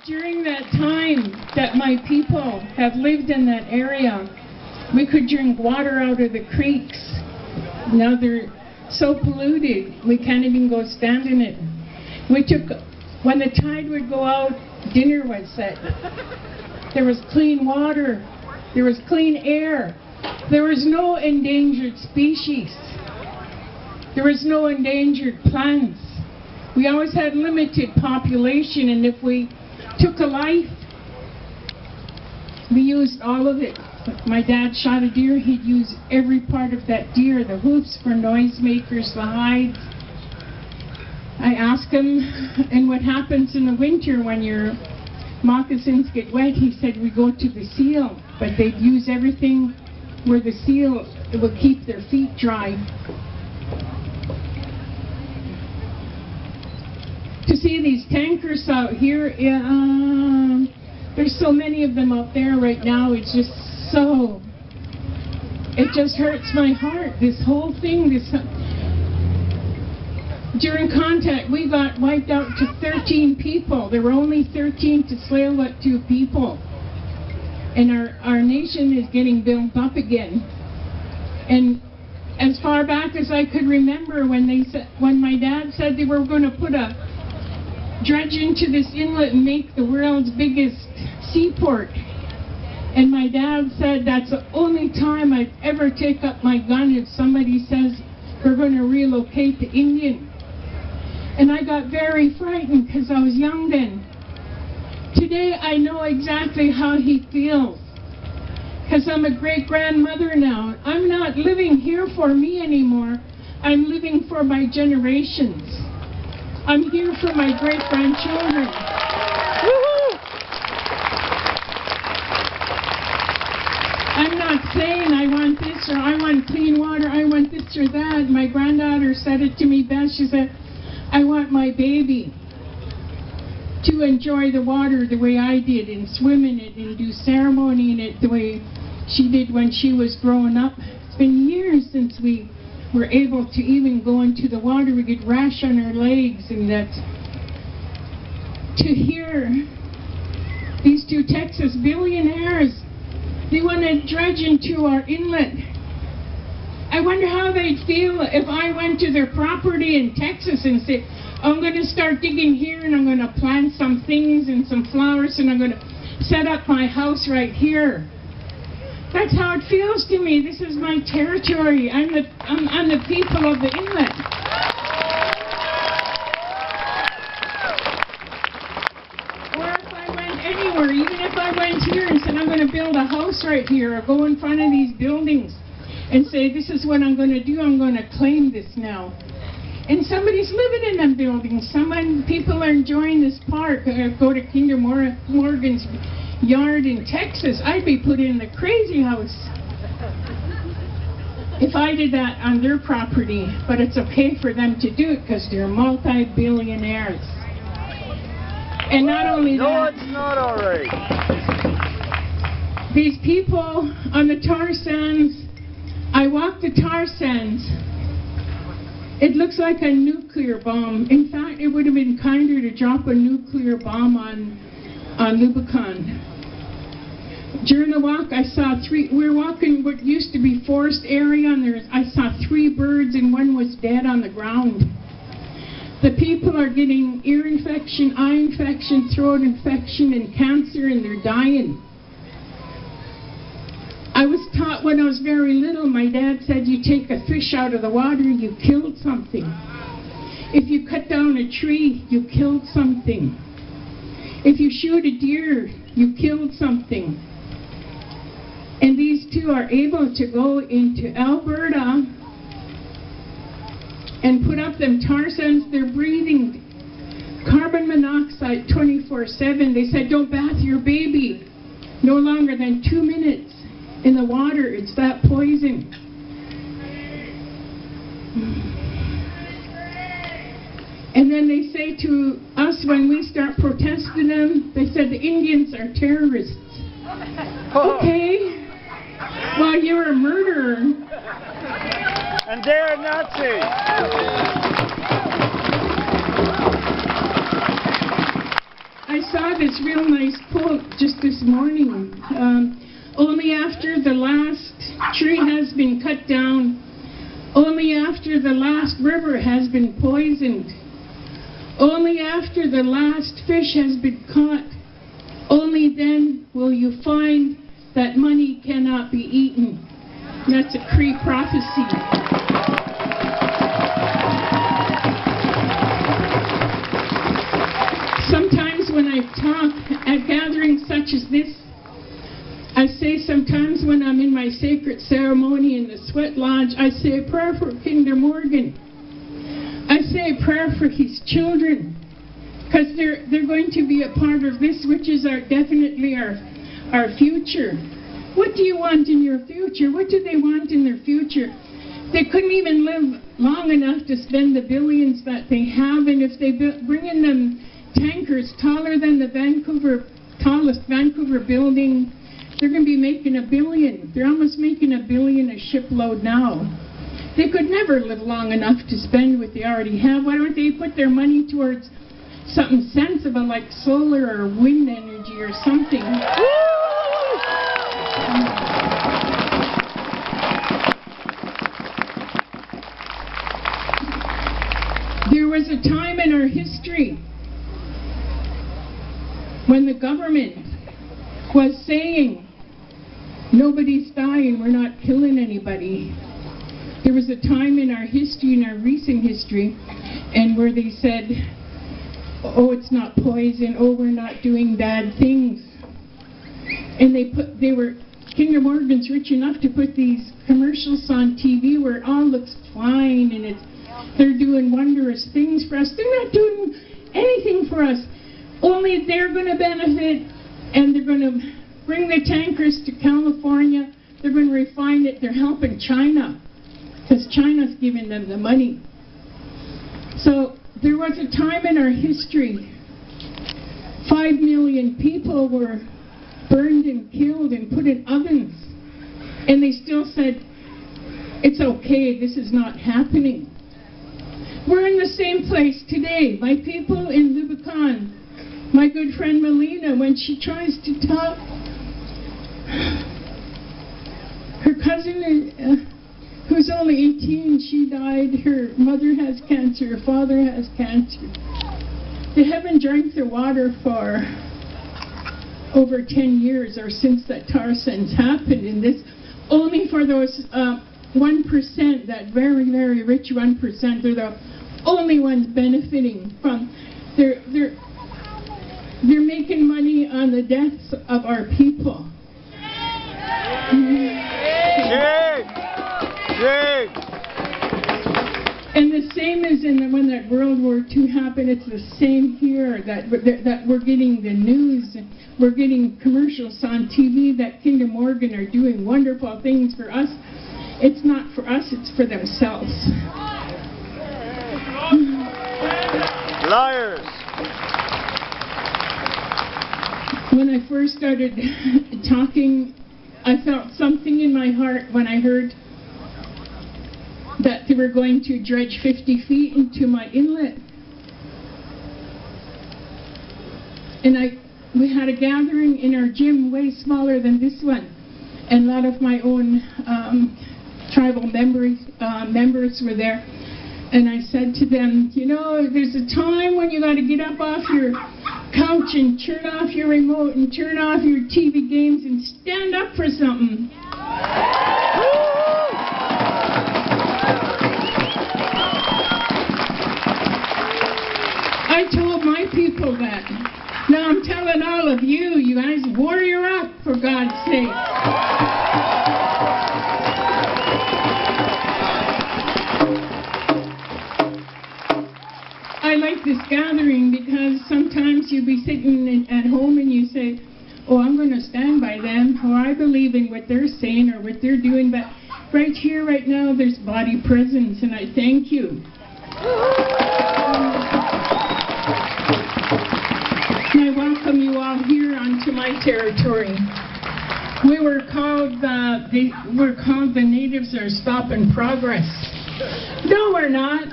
During that time that my people have lived in that area, we could drink water out of the creeks. Now they're so polluted, we can't even go stand in it. When the tide would go out, dinner was set. There was clean water. There was clean air. There was no endangered species. There was no endangered plants. We always had limited population, and if we took a life, we used all of it. My dad shot a deer, he'd use every part of that deer, the hoofs for noisemakers, the hides. I asked him, and what happens in the winter when your moccasins get wet? He said, we go to the seal, but they'd use everything where the seal, it would keep their feet dry. To see these tankers out here, there's so many of them out there right now, it just hurts my heart. This whole thing, during contact, we got wiped out to 13 people. There were only 13 to Tsleil-Waututh people. And our nation is getting built up again. And as far back as I could remember, when my dad said they were going to put a dredge into this inlet and make the world's biggest seaport. And my dad said, that's the only time I'd ever take up my gun if somebody says we're going to relocate the Indian. And I got very frightened because I was young then. Today I know exactly how he feels. Because I'm a great-grandmother now. I'm not living here for me anymore. I'm living for my generations. I'm here for my great-grandchildren. I'm not saying I want this or I want clean water, I want this or that. My granddaughter said it to me best. She said, I want my baby to enjoy the water the way I did and swim in it and do ceremony in it the way she did when she was growing up. It's been years since we were able to even go into the water. We get rash on our legs, and that to hear these two Texas billionaires, they want to dredge into our inlet. I wonder how they'd feel if I went to their property in Texas and said, I'm going to start digging here and I'm going to plant some things and some flowers and I'm going to set up my house right here. That's how it feels to me. This is my territory. I'm the people of the inlet. Or if I went anywhere, even if I went here and said I'm going to build a house right here or go in front of these buildings and say this is what I'm going to do, I'm going to claim this now. And somebody's living in them buildings. People are enjoying this park. Go to Kinder Morgan's yard in Texas, I'd be put in the crazy house if I did that on their property. But it's okay for them to do it because they're multi-billionaires. And not only that, no, it's not all right. These people on the tar sands, I walked the tar sands. It looks like a nuclear bomb. In fact, it would have been kinder to drop a nuclear bomb on Lubicon. During the walk, I saw we were walking what used to be forest area, and I saw 3 birds, and one was dead on the ground. The people are getting ear infection, eye infection, throat infection, and cancer, and they're dying. I was taught when I was very little, my dad said you take a fish out of the water, you killed something. If you cut down a tree, you killed something. If you shoot a deer, you killed something. And these two are able to go into Alberta and put up them tar sands. They're breathing carbon monoxide 24/7. They said don't bath your baby no longer than 2 minutes in the water. It's that poison. And then they say to us when we start protesting them, they said the Indians are terrorists. Okay, well you're a murderer. And they're Nazis. I saw this real nice quote just this morning. Only after the last tree has been cut down, only after the last river has been poisoned, only after the last fish has been caught, only then will you find that money cannot be eaten. That's a Cree prophecy. Sometimes when I talk at gatherings such as this, I say sometimes when I'm in my sacred ceremony in the sweat lodge, I say a prayer for Kinder Morgan. I say a prayer for his children, because they're going to be a part of this, which is definitely our future. What do you want in your future? What do they want in their future? They couldn't even live long enough to spend the billions that they have, and if they bring in them tankers taller than the tallest Vancouver building, they're going to be making $1 billion. They're almost making $1 billion a shipload now. They could never live long enough to spend what they already have. Why don't they put their money towards something sensible like solar or wind energy or something? There was a time in our history when the government was saying, nobody's dying, we're not killing anybody. There was a time in our history, in our recent history, and where they said, oh, it's not poison, oh, we're not doing bad things. And Kinder Morgan's rich enough to put these commercials on TV where it all looks fine and they're doing wondrous things for us. They're not doing anything for us. Only they're going to benefit, and they're going to bring the tankers to California. They're going to refine it. They're helping China, because China's giving them the money. So there was a time in our history, 5 million people were burned and killed and put in ovens, and they still said, it's okay, this is not happening. We're in the same place today. My people in Lubicon, my good friend Melina, when she tries to talk, her cousin, who's only 18, she died. Her mother has cancer, her father has cancer. They haven't drank their water for over 10 years, or since that tar sands happened. And this only for those 1%, that very, very rich 1%, they're the only ones benefiting from. They're making money on the deaths of our people. And the same as when that World War II happened, it's the same here, that we're getting the news, we're getting commercials on TV that Kinder Morgan are doing wonderful things for us. It's not for us, it's for themselves. Liars! When I first started talking, I felt something in my heart when I heard that they were going to dredge 50 feet into my inlet. And we had a gathering in our gym way smaller than this one. And a lot of my own tribal members were there. And I said to them, you know, there's a time when you got to get up off your couch and turn off your remote and turn off your TV games and stand up for something. I told my people that. Now I'm telling all of you, you guys, warrior up, for God's sake. I like this gathering because sometimes you'll be sitting at home and you say, oh, I'm going to stand by them, or I believe in what they're saying or what they're doing, but right here, right now, there's body presence, and I thank you. And I welcome you all here onto my territory. We were called the natives are stopping progress. No, we're not.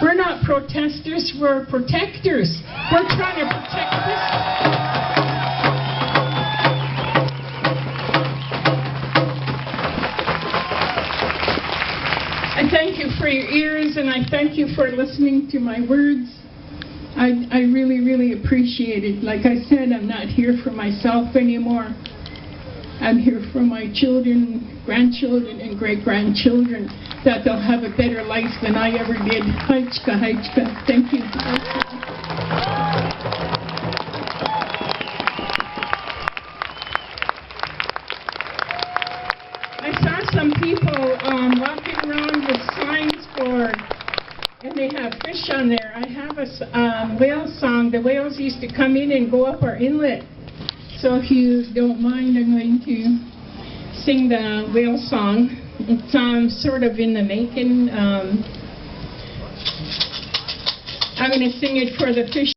We're not protesters, we're protectors. We're trying to protect this. I thank you for your ears, and I thank you for listening to my words. I really, really appreciate it. Like I said, I'm not here for myself anymore. I'm here for my children, grandchildren, and great-grandchildren, that they'll have a better life than I ever did. Haichka, haichka. Thank you. I saw some people walking around with signs for, and they have fish on there. I have a whale song. The whales used to come in and go up our inlet. So if you don't mind, I'm going to sing the whale song. It's sort of in the making. I'm going to sing it for the fish.